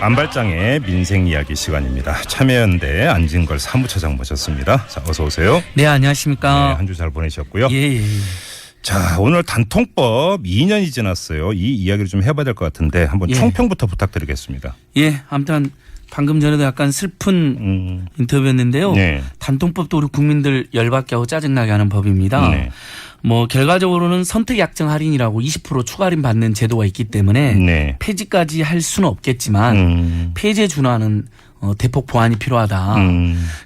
안발장의 민생 이야기 시간입니다. 참여연대 안진걸 사무처장 모셨습니다. 자, 어서 오세요. 네, 안녕하십니까. 네, 한 주 잘 보내셨고요. 예. 자, 오늘 단통법 2년이 지났어요. 이 이야기를 좀 해봐야 될 것 같은데 한번 총평부터 부탁드리겠습니다. 예, 아무튼 방금 전에도 약간 슬픈 인터뷰였는데요. 네. 단통법도 우리 국민들 열받게 하고 짜증나게 하는 법입니다. 네. 뭐 결과적으로는 선택 약정 할인이라고 20% 추가 할인 받는 제도가 있기 때문에 네. 폐지까지 할 수는 없겠지만 폐지에 준하는 대폭 보완이 필요하다.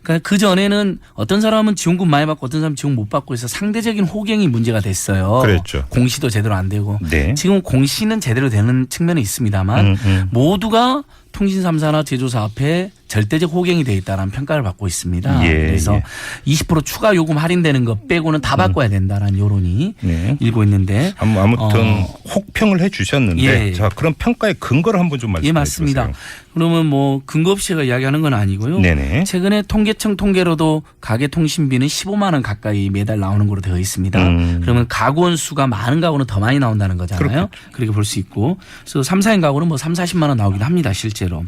그러니까 그 전에는 어떤 사람은 지원금 많이 받고 어떤 사람은 지원 못 받고 해서 상대적인 호갱이 문제가 됐어요. 그랬죠. 공시도 제대로 안 되고. 네. 지금 공시는 제대로 되는 측면이 있습니다만 모두가 통신 3사나 제조사 앞에 절대적 호갱이 돼 있다는 평가를 받고 있습니다. 예, 그래서 20% 추가 요금 할인되는 것 빼고는 다 바꿔야 된다라는 여론이 네. 일고 있는데 아무튼 혹평을 해 주셨는데 예. 자, 그런 평가의 근거를 한번 좀 말씀해 예, 맞습니다. 주세요. 그러면 뭐 근거 없이 제가 이야기하는 건 아니고요. 네네. 최근에 통계청 통계로도 가계 통신비는 15만 원 가까이 매달 나오는 걸로 되어 있습니다. 그러면 가구원 수가 많은 가구는 더 많이 나온다는 거잖아요. 그렇겠죠. 그렇게 볼 수 있고. 그래서 3, 4인 가구는 뭐 3, 40만 원 나오기도 합니다. 실제로.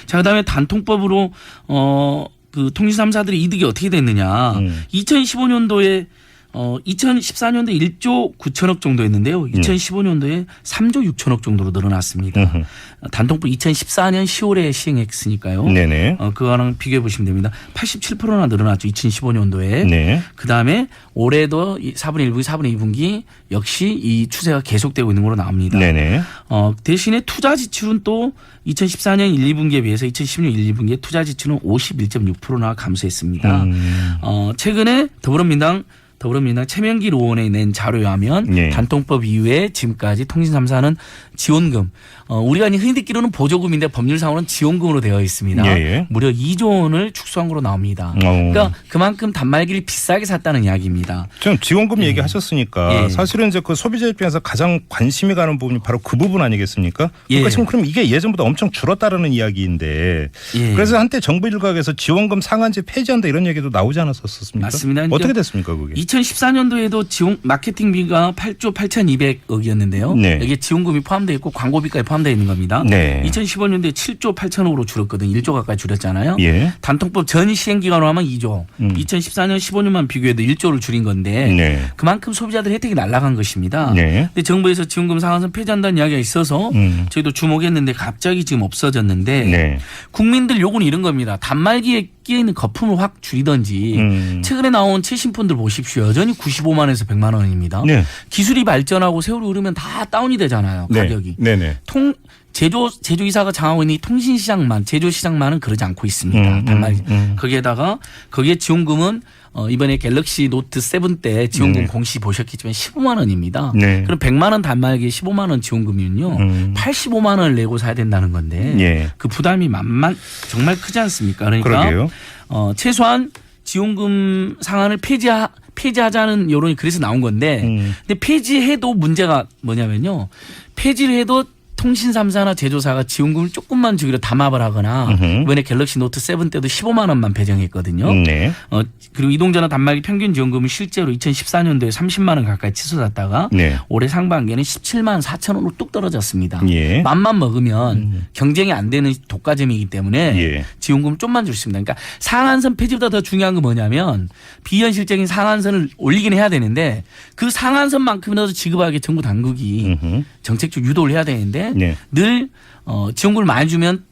자, 그다음에 단통법으로 그 통신 3사들의 이득이 어떻게 됐느냐. 2015년도에 2014년도에 1조 9천억 정도였는데요. 2015년도에 3조 6천억 정도로 늘어났습니다. 단통법 2014년 10월에 시행했으니까요. 네네. 그거랑 비교해 보시면 됩니다. 87%나 늘어났죠. 2015년도에. 네. 그다음에 올해도 4분의 1분기, 4분의 2분기 역시 이 추세가 계속되고 있는 걸로 나옵니다. 네네. 대신에 투자 지출은 또 2014년 1, 2분기에 비해서 2016년 1, 2분기에 투자 지출은 51.6%나 감소했습니다. 최근에 더불어민주당 최명길 의원에 낸 자료에 하면 예. 단통법 이후에 지금까지 통신 3사는 지원금 우리가 흔히 듣기로는 보조금인데 법률상으로는 지원금으로 되어 있습니다. 예. 무려 2조 원을 축소한 걸로 나옵니다. 그러니까 그만큼 단말기를 비싸게 샀다는 이야기입니다. 지금 지원금 얘기하셨으니까 예. 사실은 이제 그 소비자 입장에서 가장 관심이 가는 부분이 바로 그 부분 아니겠습니까? 그러니까 예. 지금 그럼 이게 예전보다 엄청 줄었다라는 이야기인데 예. 그래서 한때 정부 일각에서 지원금 상한제 폐지한다 이런 얘기도 나오지 않았었습니까? 맞습니다. 어떻게 됐습니까 그게? 2014년도에도 지원 마케팅비가 8조 8,200억이었는데요. 네. 여기에 지원금이 포함되어 있고 광고비까지 포함되어 있는 겁니다. 네. 2015년도에 7조 8천억으로 줄었거든요. 1조 가까이 줄였잖아요. 예. 단통법 전 시행 기간으로 하면 2조. 2014년 15년만 비교해도 1조를 줄인 건데 네. 그만큼 소비자들 혜택이 날아간 것입니다. 네. 근데 정부에서 지원금 상한선 폐지한다는 이야기가 있어서 저희도 주목했는데 갑자기 지금 없어졌는데 네. 국민들 요구는 이런 겁니다. 단말기에 끼어 있는 거품을 확 줄이든지 최근에 나온 최신폰들 보십시오. 여전히 95만 원에서 100만 원입니다. 네. 기술이 발전하고 세월이 흐르면 다 다운이 되잖아요. 가격이. 네네. 제조이사가 장하고 있는 이 통신시장만 제조시장만은 그러지 않고 있습니다. 단말기. 거기에다가 거기에 지원금은 이번에 갤럭시 노트 7 때 지원금 공시 보셨겠지만 15만 원입니다. 네. 그럼 100만 원 단말기에 15만 원 지원금이면요. 85만 원을 내고 사야 된다는 건데 예. 그 부담이 정말 크지 않습니까? 그러니까 그러게요. 최소한 지원금 상한을 폐지하자는 여론이 그래서 나온 건데 근데 폐지해도 문제가 뭐냐면요. 폐지를 해도 통신 3사나 제조사가 지원금을 조금만 주기로 담합을 하거나 이번에 갤럭시 노트 7 때도 15만 원만 배정했거든요. 네. 그리고 이동전화 단말기 평균 지원금은 실제로 2014년도에 30만 원 가까이 치솟았다가 네. 올해 상반기에는 17만 4천 원으로 뚝 떨어졌습니다. 예. 맘만 먹으면 경쟁이 안 되는 독과점이기 때문에 예. 지원금 좀만 줄 수 있습니다. 그러니까 상한선 폐지보다 더 중요한 건 뭐냐면 비현실적인 상한선을 올리긴 해야 되는데 그 상한선만큼이라도 지급하게 정부 당국이 정책적 유도를 해야 되는데 네. 늘 지원금을 많이 주면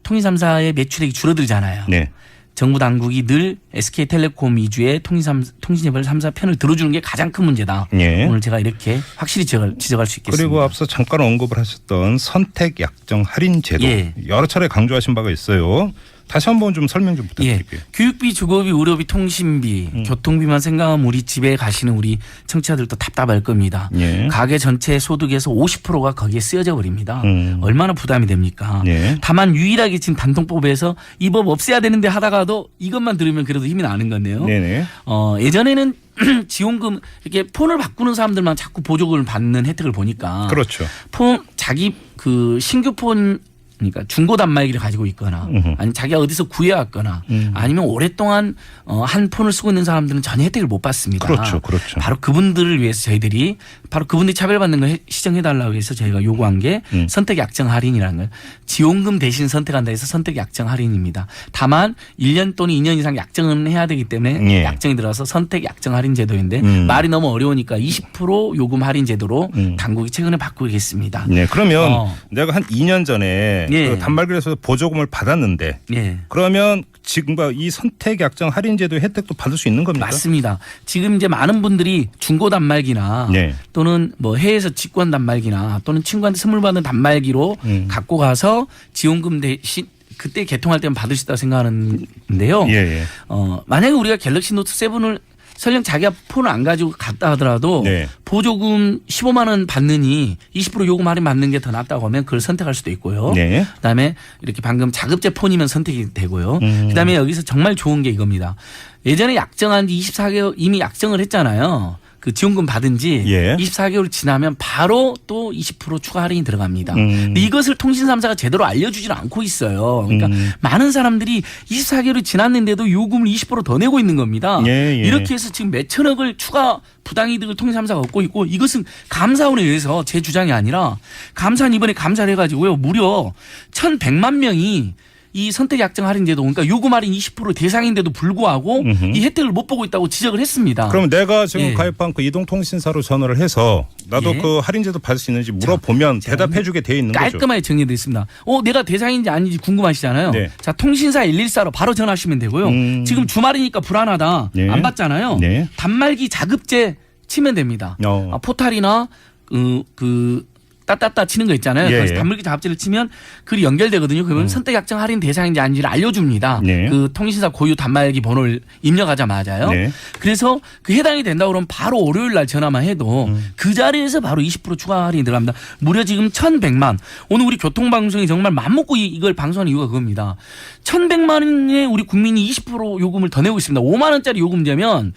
통신 3사의 매출액이 줄어들잖아요. 네. 정부 당국이 늘 SK텔레콤 위주의 통신개발 3사 편을 들어주는 게 가장 큰 문제다. 예. 오늘 제가 이렇게 확실히 지적할 수 있겠습니다. 그리고 앞서 잠깐 언급을 하셨던 선택 약정 할인 제도 예. 여러 차례 강조하신 바가 있어요. 다시 한번 좀 설명 좀 부탁드릴게요. 교육비, 주거비, 의료비, 통신비, 교통비만 생각하면 우리 집에 가시는 우리 청취자들도 답답할 겁니다. 예. 가계 전체 소득에서 50%가 거기에 쓰여져 버립니다. 얼마나 부담이 됩니까? 예. 다만 유일하게 지금 단통법에서 이 법 없애야 되는데 하다가도 이것만 들으면 그래도 힘이 나는 건데요. 네네. 예전에는 지원금 이렇게 폰을 바꾸는 사람들만 자꾸 보조금을 받는 혜택을 보니까 그렇죠. 자기 그 신규 폰 그러니까 중고 단말기를 가지고 있거나 아니면 자기가 어디서 구해왔거나 아니면 오랫동안 한 폰을 쓰고 있는 사람들은 전혀 혜택을 못 받습니다. 그렇죠. 그렇죠. 바로 그분들을 위해서 저희들이 바로 그분들이 차별받는 걸 시정해달라고 해서 저희가 요구한 게 선택 약정 할인이라는 걸 지원금 대신 선택한다 해서 선택 약정 할인입니다. 다만 1년 또는 2년 이상 약정은 해야 되기 때문에 예. 약정이 들어서 선택 약정 할인 제도인데 말이 너무 어려우니까 20% 요금 할인 제도로 당국이 최근에 바꾸겠습니다. 네, 그러면 내가 한 2년 전에 예. 그 단말기에서 보조금을 받았는데 예. 그러면 지금 이 선택 약정 할인 제도 혜택도 받을 수 있는 겁니까? 맞습니다. 지금 이제 많은 분들이 중고 단말기나 네. 또는 뭐 해외에서 직구한 단말기나 또는 친구한테 선물 받은 단말기로 갖고 가서 지원금 대신 그때 개통할 때만 받을 수 있다고 생각하는데요. 예, 예. 만약에 우리가 갤럭시 노트 7을 설령 자기가 폰을 안 가지고 갔다 하더라도 네. 보조금 15만 원 받느니 20% 요금 할인 받는 게 더 낫다고 하면 그걸 선택할 수도 있고요. 네. 그다음에 이렇게 방금 자급제 폰이면 선택이 되고요. 그다음에 여기서 정말 좋은 게 이겁니다. 예전에 약정한 지 24개월 이미 약정을 했잖아요. 그 지원금 받은 지 예. 24개월 지나면 바로 또 20% 추가 할인이 들어갑니다. 근데 이것을 통신 3사가 제대로 알려주지는 않고 있어요. 그러니까 많은 사람들이 24개월이 지났는데도 요금을 20%더 내고 있는 겁니다. 예, 예. 이렇게 해서 지금 몇천억을 추가 부당이득을 통신 3사가 얻고 있고 이것은 감사원에 의해서 제 주장이 아니라 감사는 이번에 감사를 해가지고요. 무려 1,100만 명이 이 선택 약정 할인 제도 그러니까 요금 할인 20% 대상인데도 불구하고 이 혜택을 못 보고 있다고 지적을 했습니다. 그럼 내가 지금 예. 가입한 그 이동통신사로 전화를 해서 나도 예. 그 할인 제도 받을 수 있는지 물어보면 대답해 주게 돼 있는 거죠. 깔끔하게 정리되어 있습니다. 내가 대상인지 아닌지 궁금하시잖아요. 네. 자, 통신사 114로 바로 전화하시면 되고요. 지금 주말이니까 불안하다. 네. 안 받잖아요. 네. 단말기 자급제 치면 됩니다. 포탈이나 따따따 치는 거 있잖아요. 예, 그래서 예. 단말기 자급제를 치면 글이 연결되거든요. 그러면 선택 약정 할인 대상인지 아닌지를 알려줍니다. 네. 그 통신사 고유 단말기 번호를 입력하자마자요. 네. 그래서 그 해당이 된다 그러면 바로 월요일 날 전화만 해도 그 자리에서 바로 20% 추가 할인이 들어갑니다. 무려 지금 1,100만. 오늘 우리 교통방송이 정말 맘먹고 이걸 방송하는 이유가 그겁니다. 1,100만의 우리 국민이 20% 요금을 더 내고 있습니다. 5만 원짜리 요금제면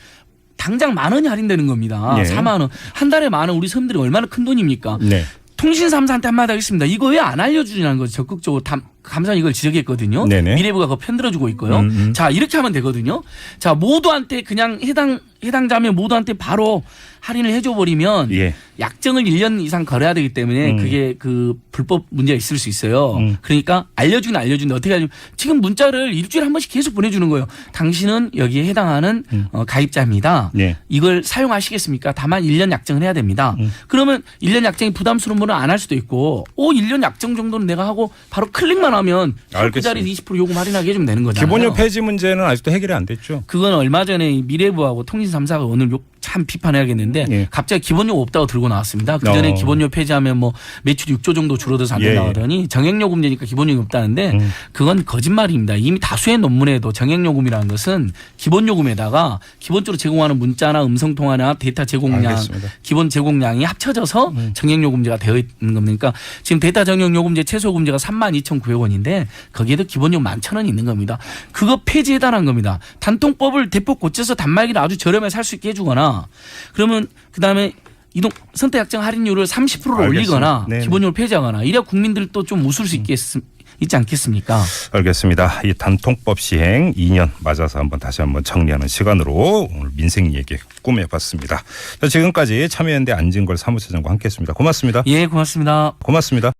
당장 10,000원이 할인되는 겁니다. 네. 4만 원. 한 달에 10,000원 우리 서민들이 얼마나 큰 돈입니까? 네. 통신 3사한테 한마디 하겠습니다. 이거 왜 안 알려주냐는 거죠. 적극적으로 감사는 이걸 지적했거든요. 네네. 미래부가 그거 편들어주고 있고요. 자, 이렇게 하면 되거든요. 자, 모두한테 그냥 해당자면 모두한테 바로 할인을 해줘 버리면 예. 약정을 1년 이상 걸어야 되기 때문에 그게 그 불법 문제가 있을 수 있어요. 그러니까 알려주는데 어떻게 하냐면 지금 문자를 일주일에 한 번씩 계속 보내주는 거예요. 당신은 여기에 해당하는 가입자입니다. 예. 이걸 사용하시겠습니까? 다만 1년 약정을 해야 됩니다. 그러면 1년 약정이 부담스러운 분은 안 할 수도 있고 1년 약정 정도는 내가 하고 바로 클릭만 하면 그 자리에 20% 요금 할인하게 해주면 되는 거잖아요. 기본료 폐지 문제는 아직도 해결이 안 됐죠. 그건 얼마 전에 미래부하고 통신 3사가 오늘 참 비판해야겠는데 예. 갑자기 기본료 없다고 들고 나왔습니다. 그전에 기본료 폐지하면 뭐 매출이 6조 정도 줄어들어서 안 된다고 하더니 정액요금제니까 기본요금이 없다는데 그건 거짓말입니다. 이미 다수의 논문에도 정액요금이라는 것은 기본요금에다가 기본적으로 제공하는 문자나 음성통화나 데이터 제공량 알겠습니다. 기본 제공량이 합쳐져서 정액요금제가 되어 있는 겁니다. 지금 데이터 정액요금제 최소요금제가 32,900원인데 거기에도 기본요금 11,000원이 있는 겁니다. 그거 폐지해달라는 겁니다. 단통법을 대폭 고쳐서 단말기를 아주 저렴하게 살 수 있게 해주거나 그러면 그다음에 선택 약정 할인율을 30%로 올리거나 네네. 기본료를 폐지하거나 이래야 국민들도 좀 웃을 수 있지 않겠습니까? 알겠습니다. 이 단통법 시행 2년 맞아서 다시 한번 정리하는 시간으로 오늘 민생 얘기 꾸며봤습니다. 지금까지 참여연대 안진걸 사무처장과 함께했습니다. 고맙습니다. 예, 고맙습니다. 고맙습니다.